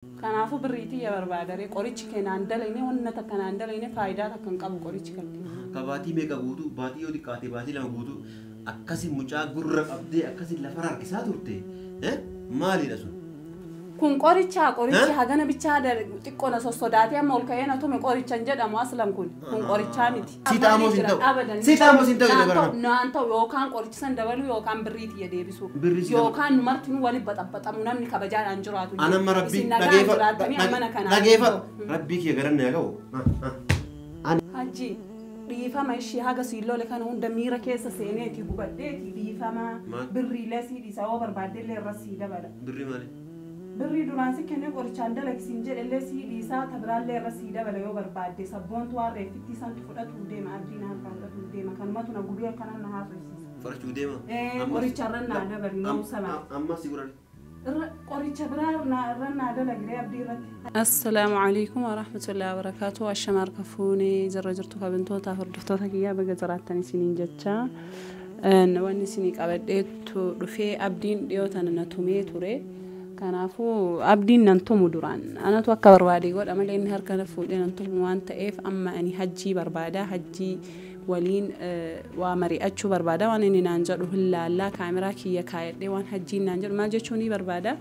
Kanaafu birriitii ya barbaadare qorichi kenaan dalayne wanna takkanaan dalayne faayidaa takkan qabu qorichi kalli. Kabaatii meeqa guutu baatii yoo xiqqaate baatii lama guutu akkasi mucaa gurra qabdee akkasi lafa harkisaa turte maalidha sun? Kun qoricha hagana bichaa xiqqoona sossodaatee amma ol ka'ee na tume qorichan jedhamu aslan kun qorichaa miti. Siitaamos hin ta'u. Siitaamos hin ta'u jedhe naan ta'u yookaan qorichisan dabalu yookaan birriitii ya deebisu. Yookaan numarti nu wali baxaxaxamu namni kabajaadhaan jiraatu. Anamma rabbii dhageeffadhu. Rabbii kee garanne yaa ga'u. Hajji dhiifama ishee haga siilloole kana hunda miira keessa seeneeti gubaddeeti dhiifama birriilee sii dhiisa yoo barbaaddellee irra sii dabala. Birrii maali? Birrii duraan si kennee qorichaan dalagsiin jedhellee sii dhiisaa tabiraallee irra sii dabala yoo barbaadde sabboontu waan reeffitti isaantu fudhatuu deema abdiin harkaa fudhatuu deema kanumatu na gubee akkanan na haasofsiisa. Fudhachuu deema? Qoricharra naa dabali na'uu sabaa. Amma si gurani. قريتش برار رنا دلق ريابدي رد. السلام عليكم ورحمة الله وبركاته. والشمار كفوني زرجرتو كبنتو تافردفتو تكيا بجزرات تاني سنين جتة. نواني سنيك أبديت رفي أبدين ديوتان نتومي توري. كانافو أبدين ننتومو دوران. أنا توقع بربادي قول أما لين هركنا فودين ننتومو وان تأيف أما أني حجي بربادا حجي ولين ومريئتشو بربادا وان إني نانجر هلا لا كاميرا كي يكايد وان حجين نانجر ما جتشوني بربادا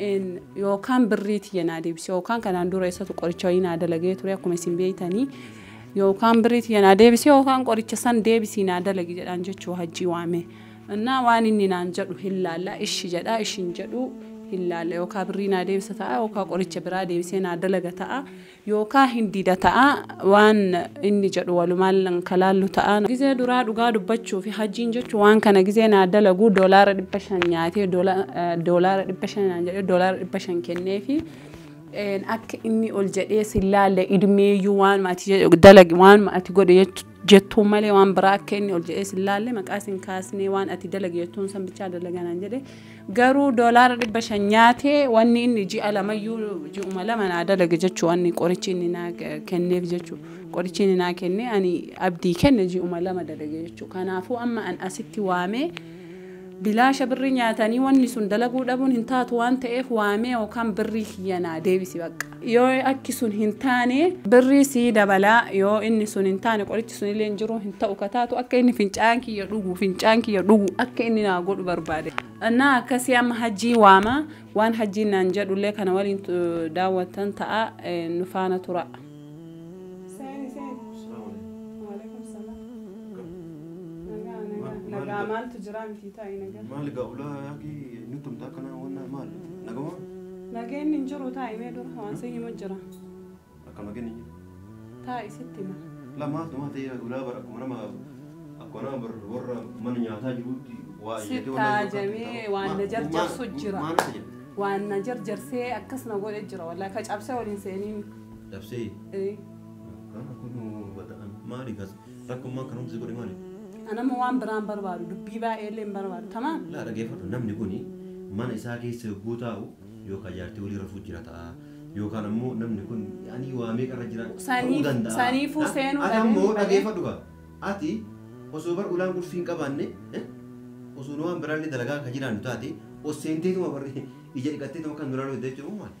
إن يوكان بريت ينادي بس يوكان كان عنده رئيسة قريتشوي نادا لقيت وريا كوميسين بيتاني يوكان بريت ينادي بس يوكان قريتشسان دي بس ينادا لقيت أنجتشو حجي وامي إننا وان إني نانجر هلا لا إيش جدا إيش نجدو هلا لا يوكا برينا دي بس تاء يوكا قريتش برادي بس ينادا لقيتها يوكا هندي دتاء وان إني جدو ولمال كلالو تاء جزء دراد وقادو بتشو في حجين جتشو وان كان جزء نادا لقو دولار دبشان ياتي دولار دبشان دولار دبشان كنيفي أك إني أولجئ سلالة إدمي يوان ما تيجي دلق وان ما تقول جتو مالي وان براك إني أولجئ سلالة مكاسين كاسني وان أتدلق يتون سام بتشاد دلقنا نجده قارو دولار دبشانياتي واني إني جي على ما يو جي أملا من عدلق جتشو واني قريتشيني ناك كنيف جتشو قريتشيني ناك كني أني أبدي كن جي أملا ما دلق جتشو كان عفو أما أن أستي وامي بلاش بري نياتاني واني سندلقو دابون هنتات وان تأف وامي وكان بري خيانا ديبسي بقى يو أكي سن هنتاني بري سي دبلا يو إني سن هنتاني قولت سن اللي نجرو هنتا وكتاتو أكا إني فنجانكي يردوغو أكا إني ناقول بربادي أنا كسي أم حجي واما وان حجي نانجد ولي كان والي داوة تنتأ نفانا ترى مال تجرام في تاي نجا مال قولا ياكي نتم تاكنا ونا مال نجوا نجين نجرو تاي ما يدور هون سيء مجرا أكمل نجين تاي ستة ما لا ما تيجي قولا برا كمان أكونا برا من يعتاج جودي ستة جميع وان نجر سجرا وان نجر سي أكسنا قول إجرا ولا كاج أبسه ولا إنسانين أبسه إيه أنا كنوا بدأ مالي كذا ركوم ما كانوا زيقولي مالي أنا موان برام بربارو دبيبا إيلين بربارو تمام لا رجيفة نم نكوني ما نساكي سبوتاو يوكا جارتي ولي رفوت جراتا يوكا نمو نم نكون يعني واميك الرجال ساني فوسين أنا مو رجيفة دوكا أتي وسوبر أولان كورفين كبانة وسونوان برالي دلقا كجيران تاتي وسنتي تو بري يجي كتير تو كان نورانو يدچو مال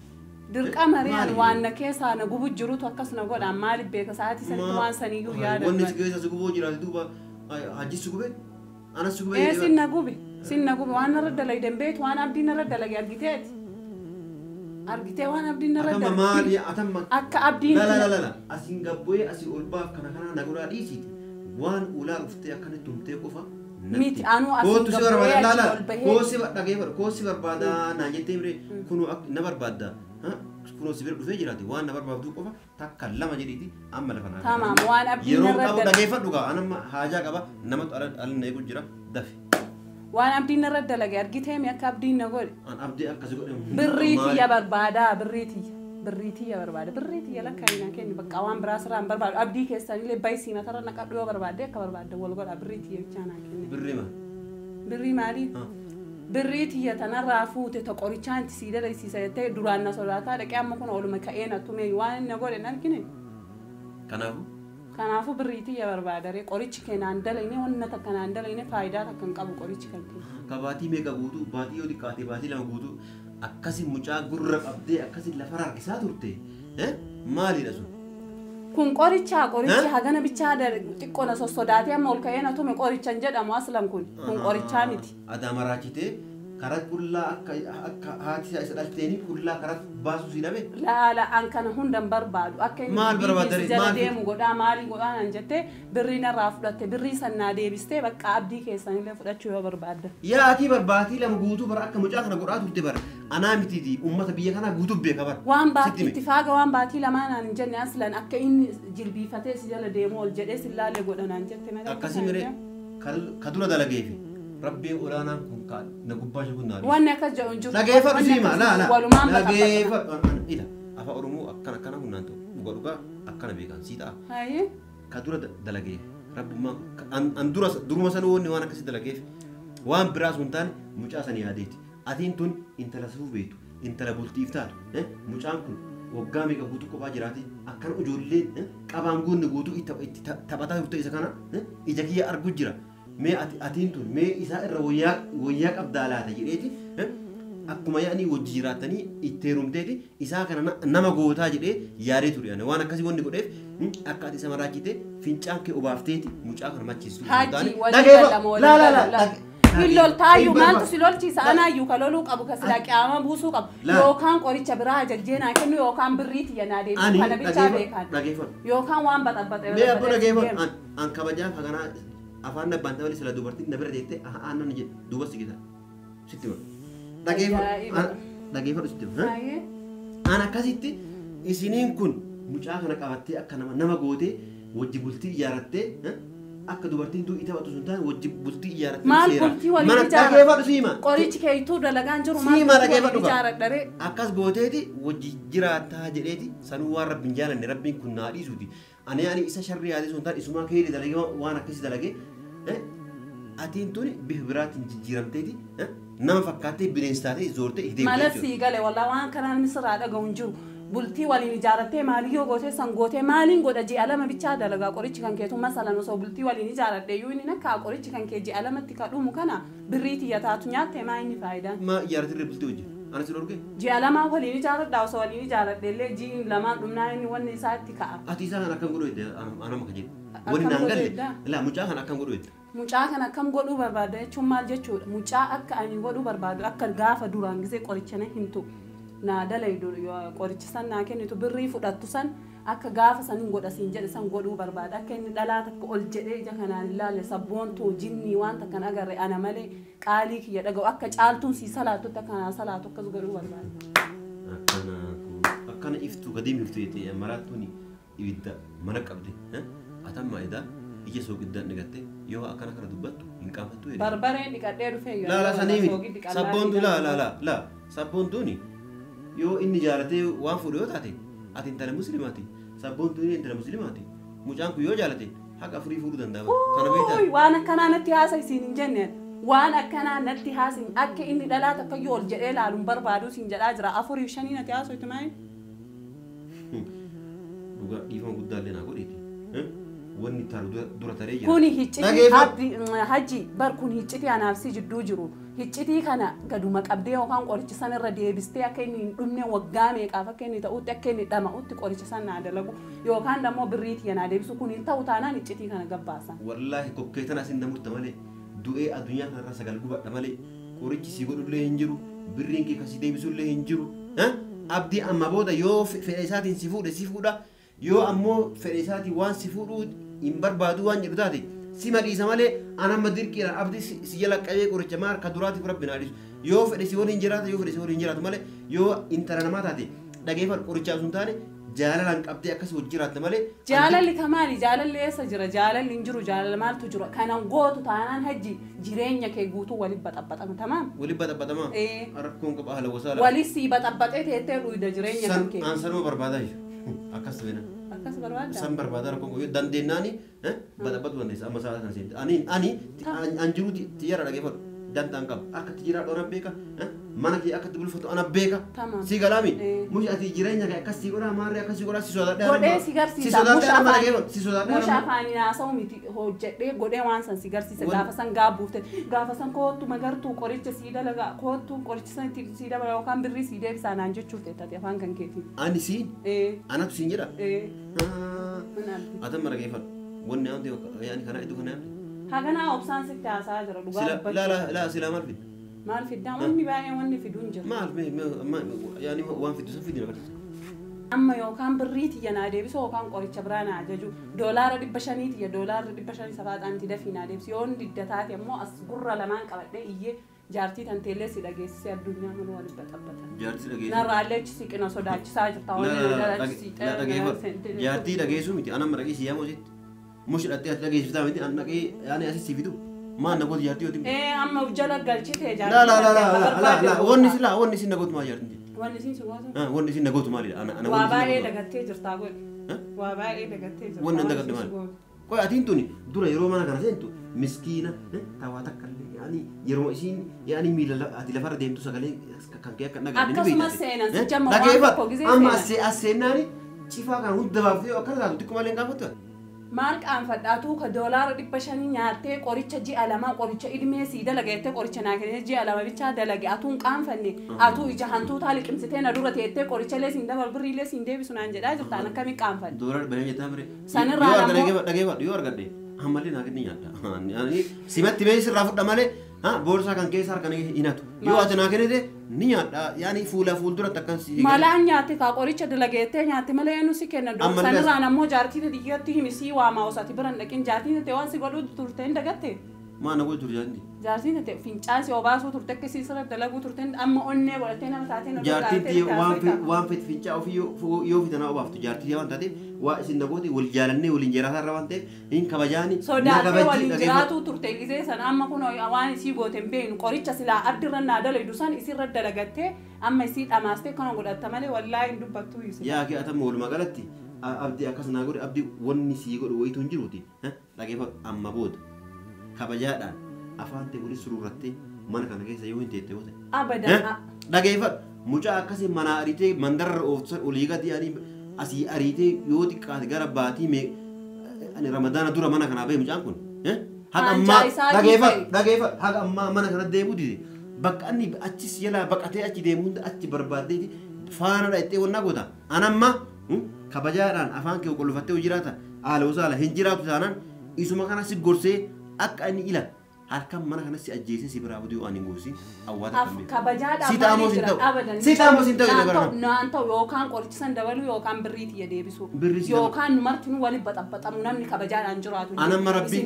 درقا مريان وان كيسا نغوبو جرو تو كاس نغود امال بيك ساعتي سنتوان سنيو يادا ونس كيسا سغوبو جيران دوبا hajji sugube ana sugube sinna gube waan radda lay dembeet waan abdiin radda lay argitee waan abdiin radda atamma maali atamma akka abdiin la asin gabboe asin ulbaaf kana nagura dhiisiti waan ulaa uftee akkana tumtee qofa miti anu asin gabboe koosi dhageefar koosi barbaada na jettee mire kunu na barbaada kuno sibir dhufee jiraati waan na barbaadu qofa takka lama jedhiti amma lafa naa tamam waan abdiin yeroo qabu dhageeffadhu gaa anama haajaa qaba namatu alna eegu jira dafi waan abdiin radda lagee argitee mi akka abdiin na godhe an abdii akkasi godhe birriiti ya barbaada birriiti ya barbaada birriiti ya lakka ina kenni bakka waan biraasiraan barbaadu abdii keessanillee baysiina tarra naqadhu yoo barbaadde akka barbaadde wal godha birriiti ya bichaa naa kenni birrii maali birriiti ya tanarraa fuute to qorichaan tisiida daysiisa jettee duraan na sodaataa dhaqee amma kun ooluma ka'ee na tume waan inni na godhe nan kine kanaafu birriiti ya barbaadare qorichi kenaan dalayne wanna takkanaan dalayne faayidaa takkan qabu qorichi kan kenna kabaatii meeqa guutu baatii yoo xiqqaate baatii lama guutu akkasi mucaa gurra qabdee akkasi lafa harkisaa turte maalidha sun? Kun qorichi hagana bichaa xiqqoona sossodaatee amma ol ka'ee na tume qorichan jedhamu aslan kun qorichaa miti. Adama raachitee karaa qullaa akka haati isaa isa dhalteeni qullaa karaa baasuu si dhabe? Laala an kana hundan barbaadu akka inni biibii jala deemu godhaa maaliin godhaa nan jettee birrii narraa fudhatte birrii sannaa deebistee bakka abdii keessanillee fudhachuu yoo barbaadda. Yaa ati barbaatii lama guutuu bara akka mucaa kana godhaa turte bara anaa mitiiti uummata biyya kanaa guutuu beeka bara. Waan baatii ittifaaqa waan baatii lamaanaan hin jenne aslan akka inni jilbiifatee si jala deemu ol jedhee sillaalee godhanaan jette. Akkasii miree ka dura dalageefi. Rabbi ulanaan kun kan nagubbaa kun naani. Wanni akka jedhu jiru. Nageeffadhu siima la. Walumaan nageeffadhu. Ila afa Oromoo akkana hunnaan ta'u dhugaa akkana beekan sii ta'a. Haayee. Ka dura dalagee rabbummaa an duruma sana wanni waan akkasii dalageef waan biraa sun taane mucaa sana yaadeeti. Atiin tun intala safuu beektu intala bultiif taatu mucaan kun waggaa meeqa guutuu kophaa jiraate akkana ijoolleen qabaan guunni guutuu itti taphataa turte isa kana ija kiyya argu jira. Mee atiin tun mee isaa irra wayyaa qabdaa laata jedheeti akkuma yaa'anii wajji jiraatanii itti heerumteeti isaa kana nama gootaa jedhee yaadee ture waan akkasii wanni godheef akka ati isa maraachite fincaan kee obaafteeti mucaa kana machiisu. Hajji walii Hillol taayu maaltu si lolchiisa anaayyuu ka loluu qabu ka silaa qiyaama buusuu qabu yookaan qoricha biraa ajajjeenaa kennu yookaan birriiti yanaa deemu kana bichaa beekan yookaan waan baxabbaxe. Mee abbo dhageeffadhu an kabajaa faganaa afaan nabbaan ta'anii sila dubartiin na bira deettee aannan jedhe duuba si gita sitti ma dhageeffadhu sitti ma an akkasitti isiniin kun mucaa kana qabattee akka nama gootee wajji bultii ijaarattee akka dubartiin tuu ita batu sun taane wajji bultii ijaarattee maal bultii waliin ijaaratte dhageeffadhu siima qorichi keeytuu dalagaan jiru maal bultii ijaaradhare akkas gooteeti wajji jiraataa jedheeti sanuu waan rabbiin jaalanne rabbiin kun naa dhiisuuti ani isa sharri yaadee sun taane isumaa keeyri dalagee waan akkasii dalagee atiin tuni bifa biraatiin jijjiiramteeti nama fakkaattee bineensi taatee zoortee hidee mala sii gale walla waan kanaan misirraa dhaga'uun jiru bultii waliin ijaarattee maaliyyoo gootee san gootee maaliin godha ji'a lama bichaa dalagaa qorichi kan keetu masalan osoo bultii waliin ijaaradhee yoo inni nakkaa qorichi kan kee ji'a lamatti kadhumu kana birrii tiyya taatu nyaattee maa inni faayidaan. Ma ijaaratirree bultii hojii anas hin orgee. Ji'a lamaa waliin ijaaradhaa osoo waliin ijaaradhee illee ji'i lamaan dhumnaa inni wanni isaa itti ka'a. Ati isaa kana akkam godhu jedhee anama kan jedhu. Wani naan galle laa mucaa kana akkam godhu jedhe. Mucaa kana akkam godhuu barbaada jechuun maal jechuudha mucaa akka ani godhuu barbaadu akka gaafa duraan gisee qorichana hin tuqu. Na dalaydu qorichi san naa kennitu birrii fudhattu san akka gaafa sanin godhasiin jedhe san godhuu barbaada akka inni dhalaa takka ol jedhee ija kanaan ilaalle sabboontuu jinnii waan takkan agarre ana malee qaalii kiyya dhaga'u akka caaltuun sii salaatutti akkanaa salaatu akkas godhuu barbaada. Akkana iftuu gadi miftuu jettee maraattuun ibidda mana qabde atamma edaa ija soogiddaan dhigatte yoo akkana kana dubbattu hin qaafattu. Barbareen dhiqadhee dhufee yoo laa sanii sabboontuu laa sabboontuuni. Yoo inni jaalatee waan fuudhu yoo taate ati intala muslimaati sabboontuun intala muslimaati mucaan kun yoo jaalate haqa furii fuudhuu danda'a kana beektaa waan akkanaa natti haasa'isiin hin jenneen waan akkanaa natti haasin akka inni dhalaa takka yoo ol jedhee laaluun barbaaduu siin jedhaa jira 4 5 natti haasa'uuti maayin dhugaa dhiifama guddaallee naa godheeti wanni taru dura taree jira kuni hicciti hajji bar kun hicciti anaaf si jidduu jiru hiccitii kana gaduma qabdee yookaan qoricha san irra deebistee akka inni hin dhumne waggaa meeqaaf akka inni ta'utti akka inni dhama'utti qoricha san naa dalagu yookaan dammoo birriiti yanaa deebisu kun hin ta'u taanaan hiccitii kana gabbaasan. Wallaahi kokkeetan asin namutta malee du'ee addunyaa kanarra sagal gubadha malee qorichi si godhullee hin jiru birriin kee kasi deebisullee hin jiru abdii amma booda yoo fedha isaatiin si fuudha yoo ammoo fedha isaatiin waan si fuudhuu hin barbaadu waan jedhu taate si madhiisa malee anamma dirqiidhaan abdii si jala qabee qoricha maar ka duraatiif rabbi naa dhiisu yoo fedhe si waliin jiraata yoo fedhe si waliin jiraatu malee yoo intala namaa taate dhageeffadhu qorichaa sun taane jaalalaan qabdee akkasii wajji jiraatte malee. Jaalalli kamaali jaalalli eessa jira jaalalli hin jiru jaalala maaltu jira kanan gootu taanaan hajji jireenya kee guutuu waliin baxabbatama tamaam. Waliin baxabbatama. Rakkoon qaba haala wasaala. Waliin si baxabbatee teettee dhuida jireenya kan kee. An sanuma barbaadaa jiru akkas ta'ina. Akkas barbaada. San barbaadaa rakkoon yoo dandeenyaani baxabbatu dandeessa amma saala kana seente ani an jiru tiyyara dhageeffadhu dantaan qaba akka tiyyaraa dhooraan beeka mana kee akkatti bulfatu ana beeka si galaami mushi ati jireenya kee akkasii godha maarree akkasii godha si sodaadhaa godhee si garsiisa musha afaanii haasa'u miti hojjedhee godhee waan san si garsiisa gaafa san gaabbuufte gaafa san koottu magartuu qoricha sii dalagaa koottu qoricha san itti sii dabala yookaan birrii sii deebisaa naan jechuuf teettate afaan kan keetiin ani siin anatu siin jedha atan mara geeffadhu wanni amte yaani kana iddoo kana haganaa obsaan sitti haasaa jira dhugaa la sila maal fidda maal fidda wanni baay'ee wanni fiduun jira maal yaani waan fiddu san fidina amma yookaan birriiti yanaa deebisu yookaan qoricha biraa naa ajaju doolaara 500 ya doolaara 500 safaadhaan itti dafii naa deebisu yoon didda taate ammoo as gurra lamaan qabadhee iyyee jaartii tan teellee si dhageessisee addunyaa mana waliin baxabbatan jaartii dhageessu narraallee si qina sodaachisaa jirta jaartii dhageessu miti anamma dhageessi yaa moositti mushi dhattee dhageessisaa miti an dhaqee yaani asii si fidu maan nagooti jaartii yooti amma jala galchitee jaartii la wanni si nagootu maa jaartii wanni si sugoota wanni si nagootu maalidha ana waa baay'ee dagattee jirtaa godhi waa baay'ee dagattee jirtaa wanni dagadde maali qoy atiin tuni dura yeroo mana kana seentu miskiina tawaa takkallee yaani yeroo isiin yaani miila ati lafarra deemtu sagalee kan kee akka nagaa ni beekta akkasumas seenan si jamma waan tokko gisee amma as-seenaani cifaa kan hunda baaftee akka taatu xiqqoo malee gaafatu maal qaanfadhaatu ka doolaara 500 nyaattee qoricha ji'a lama qoricha ilmee sii dalagattee qoricha naa kennee ji'a lama bichaa dalage atuun qaanfanne atuu ija hantuutaa liqimsitee na dura teettee qorichalee siin dabal birriilee siin deebisu naan jedhaa jirtaan akkamii qaanfanne doolaara bane jettaa mire sanirraa dhageeffadhu yoo argadhe ammallee naa kenni nyaadha simatti mee sirraa fudha malee boorsaa kan keessa harka hinatu yoo ati naa kennite ni nyaadha yaani fuulduratti akkan si malaan nyaatti kaa qoricha dalageettee nyaatti malee eenyu si kenna dura sanirraan ammoo jaartii dhiyyatti himi sii waamaa osati biran dhaqin jaartii ta'e waan si godhu turte hin dagatte maa na godhu turte jaartii jaartii ta'e fincaan si obaasuu turte akka si sirra dalaguu turte amma onnee godhattee nama taatee jaartii waan fit fincaa ofii yoo fitana obaaftu jaartii waan taateef waa isin nagooti wal jaalannee waliin jiraataa irra waan ta'eef hin kabajaani sodaatee waliin jiraatuu turte gisee san amma kun waan isii goote hin beeknu qoricha silaa addirra naa dalaydu san isirra dalagattee amma isii dhamaastee kana godhatta malee wallaahi hin dubbattuu isii yaa kee atama walumaa galatti abdii akkas naa godhe abdii wanni sii godhu wayitu hin jiruuti dhageeffadhu amma booda kabajaadhaan afaan ta'e waliin sururrattee mana kana keessa yoo hin teette wate abadan dhageeffadhu mucaa akkasii mana ariitee mandarra oofsan olii gadi yaanii asii ariitee yoo xiqqaate gara baatii mee ani ramadaana dura mana kanaa bahe mucaan kun haqa ammaa dhageeffadhu haqa ammaa mana kana deemuu dide bakka inni achis yalaa baqatee achi deemu hunda achi barbaaddeeti faana dha'ittee wannaa goota anamma kabajaadhaan afaan kee qullufattee jiraata haala usaala hin jiraatu taanaan isuma kana si gorsee akka inni ila harkan mana kana si ajjeesee si biraa budii waan hin goosiin awwaata kan kabajaadhaan si taa'amoo sin ta'u si taa'amoo sin ta'u jedhe bara naan ta'u yookaan qorichisan dabaluu yookaan birriitii ya deebisu yookaan numarti nu waliin baxabbatamu namni kabajaadhaan jiraatu anamma rabbii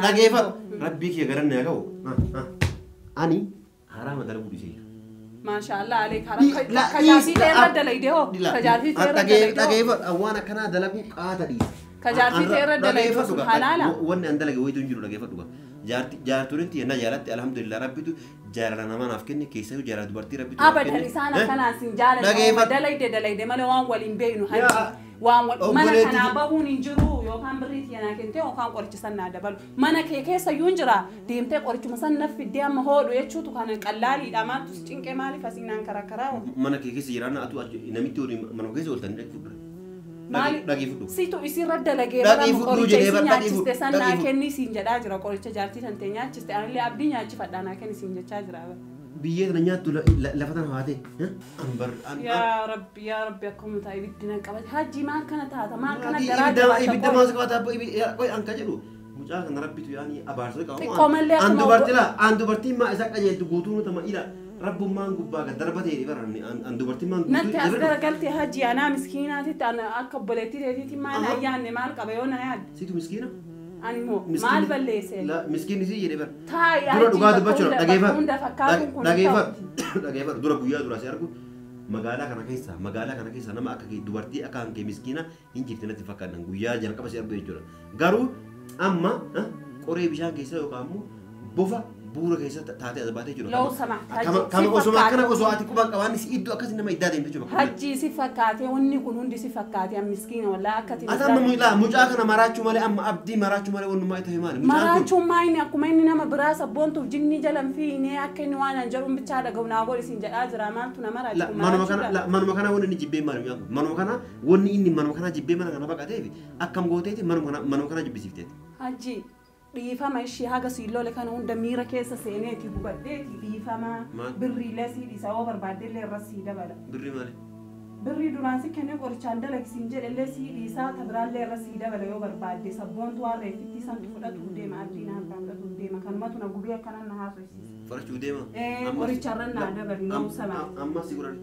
dhageeffadhu rabbii kee garanna yaa ga'u ani haraama dalaguu dhiisee maashaallah alee kajaartii teerra dalayde hoo kajaartii teerra dalayde dhageeffadhu waan akkanaa dalaguu qaata dhiise kajaartii teerra dalayde sun halaala wanni an dalage wayitu hin jiru dhageeffadhu jaartuun tiyya na jaalatti alhamdulillah rabbitu jaalala namaa naaf kenne keessaa jaalala dubartii rabbitu abadan isaan akkanaan sin jaalala dalayde malee waan waliin beeknu hajji waan mana kanaa bahuun hin jiru yookaan birriitii yanaa kentee yookaan qorichisan naa dabalu mana kee keessa yuun jira deemtee qorichuma san naaf fiddee amma hoodhu jechuutu kana qallaaliidha maaltu cinqee maaliif asiinaan karakkaraa mana kee keessa jiraanna atu namitti waliin mana keessa ooltanii dhageeffadhu situ isirra dalagee bara qoricha isin nyaachiste san naa kenni siin jedhaa jira qoricha jaartii tan ta'e nyaachiste anillee abdii nyaachifadhaa naa kenni siin jechaa jira biyya kana nyaattu lafa tana haate yaa rabbi akkuma ta'a ibiddina qabate hajji maal kana taata maal kana garaa jabaata ibidda maas qabata qoy anka jedhu mucaa kana rabbitu yaani abaarsa xiqqoo mallee an dubartiin maa isa qajeeltu guutuu nuta ma'ira rabbummaan gubbaa gad darbatee baranni an dubartiin maan natti as garagaltee hajji anaa miskiinaatitti akka obboleettii teetiitti maal ayyaanne maal qaba yoo na yaadde situ miskiina ani moo maal balleesse miskiin isii jedhe bar taa'ii dura dhugaa dubbachuudha dhageeffadhu dura guyyaa dura si argu magaalaa kana keessa nama akka dubartii akka hankee miskiina hin jirti natti fakkaatan guyyaa jalqaba si argu jechuudha garuu amma qoree bishaan keessa yookaan immoo buura keessa taatee as baatee jiru. Loo sama. Kama osuma akkana osoo ati quba qabaan si iddoo akkasii nama iddaa deemte jechuudha. Hajjii si fakkaatee wanni kun hundi si fakkaatee miskiina wallaa akkati. Atamma mul'aa mucaa kana maraachuu malee amma abdii maraachuu malee wannummaa itti himaani. Maraachuu maayini akkuma inni nama biraa sabboontuuf jinni jalan fiinee akka inni waan an jedhuun bichaa dhagahu naa godhi siin jedhaa jira maaltu nama raachuu. Manuma kana wanni inni jibbee maali manuma kana wanni inni manuma kana jibbee mana kana baqateefi akkam gooteeti manuma kana jibbisiifteeti. Hajjii. Dhiifama ishee haga siilloole kana hunda miira keessa seeneeti hubadheeti dhiifama birriilee sii dhiisa yoo barbaaddellee irra sii dabala. Birrii maali? Birrii duraan si kennee qorichaan dalagisiin jedhellee sii dhiisaa tabiraallee irra sii dabala yoo barbaadde sabboontu waan reeffitti santu fudhatu deema abdiin harkaa fudhatu deema kanumatu na gubee akkanan na haasofsiisa. Fudhachuu deema? Qoricharra naa dabali na'u sama. Amma si godhani.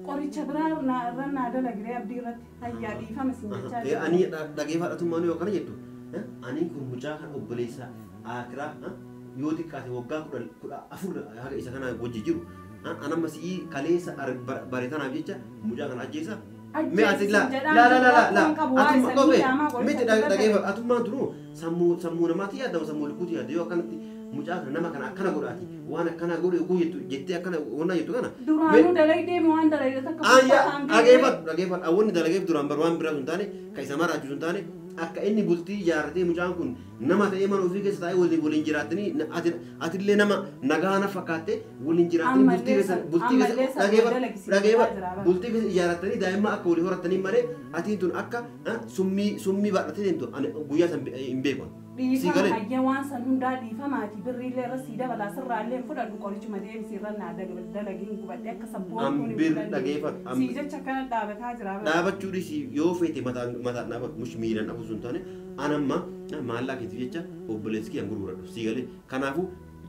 Qoricha biraa irra naa dalagiree abdii irratti hayyaa dhiifama siin jechaa. Ani dhageeffadhatummaan yoo kana jettu. Ani kun mucaa kan obboleessa akiraa yoo xiqqaate waggaa kudha afur haga isa kana wajji jiru anamma si'ii kaleessa bareetanaaf jecha mucaa kana ajjeesa. Mee ati miti dhageeffa atummaan tunu sammuu namaatti yaadama sammuu lubbuutti yaadda yoo akkanatti mucaa kana nama kana akkana godhaati waan akkana godhe oguu jettee akkana wannaa jettu kana. Duraanuu dalagee deemu waan dalagee takka. Dhageeffadha awwanni dalageef duraan bar waan biraa sun taane ka isa maraachuu sun taane. Akka inni bultii ijaarratee mucaan kun nama ta'ee mana ofii keessa taa'ee waliin jiraatanii atillee nama nagaa na fakkaattee waliin jiraatanii bultii keessa ijaarratanii daa'imman akka walii horatanii malee atiin tun akka summii baadhatee deemtu guyyaa san hin beekan. Dhiifama hayyee waan san hundaa dhiifamaati birriillee irra sii dabalaa sirraallee fudhadhu qorichuma deebisii irra naa dalagiin gubadhee akka sabboon kun sii jecha kana dhaabataa jira. Dhaabachuu dhisi yoo feete mataan dhaabatu mush miilan dhabu sun taane anamma maallaaqeetiif jecha obboleessi kiyyan gurguradhu sii galee kanaafuu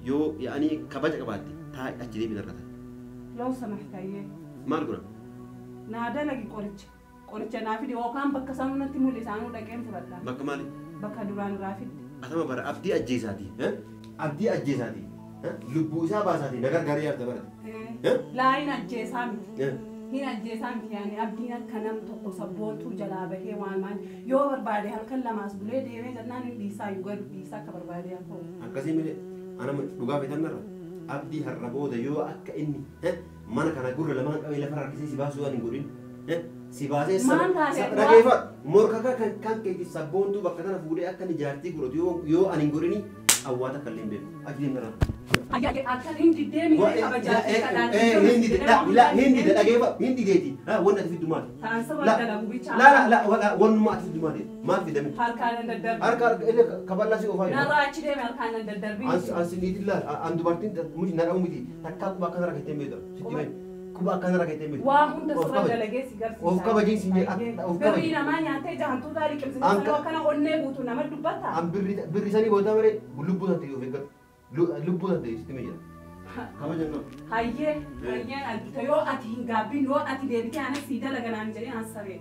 yoo yaa'anii kabaja qabaatte taa'e achi deebiin argatan. Loo samaxtayyee. Maal godhan? Naa dalagi qoricha naa fide yookaan bakka sanuu natti mul'isaanuu dhaqeen fudhadha. Bakka maali? Bakka duraan irraa fidde. Asama bara abdii ajjeesaati. Abdii ajjeesaati. Lubbuu isaa baasaati nagar gaarii yaadda barate. Laa hin ajjeesaa miti. Hin ajjeesaa miti yaani abdiin akka nam tokko sabboontuu jalaa bahee waan maal yoo barbaade halkan lamaas bulee deemee jennaan hin dhiisaa yoo gadu dhiisaa akka barbaade haa ta'u. Akkasii milee anama dhugaa feetannarra abdii har'a booda yoo akka inni mana kana gurra lamaan qabee lafa harkisee si baasuu waan hin godhin. Si baasee dhageeffa morka kan keeti sabboontuu bakka tana fuudhee akka inni jaartii godhatu yoo ani hin godhini awwaata kan leen beeku achi deemnara. Akka hindi deemee qaba jaartii kadhaan. Hindi dhageeffa hindi deeti wanni ati fiddu maali? Taansaba dalagu bichaa. Wannuma ati fiddu maali? Maal fidame? Harkaan daddarbi. Harkaan kaballaa si ofaa. Narraa achi deeme harkaan daddarbi. Ansi niitillaa an dubartiin na dha'u miti takkaa quba akkana rakkatee beekta sitti mee. Kuba akkana rakkatee miti. Waa hunda sirra dalagee si garsiisa. Of kabajiin si birrii namaa nyaatee jahantuu taalii qibsina sanoo akkana onnee guutuu nama dubbata. An birri sanii booda malee lubbuu san ta'e of eeggatu. Lubbuu san ta'e sitti mee jedha. Kabajan nama. Hayyee argita yoo ati hin gaabbiin yoo ati deebitee anas sii dalaganaan jedhee an saree.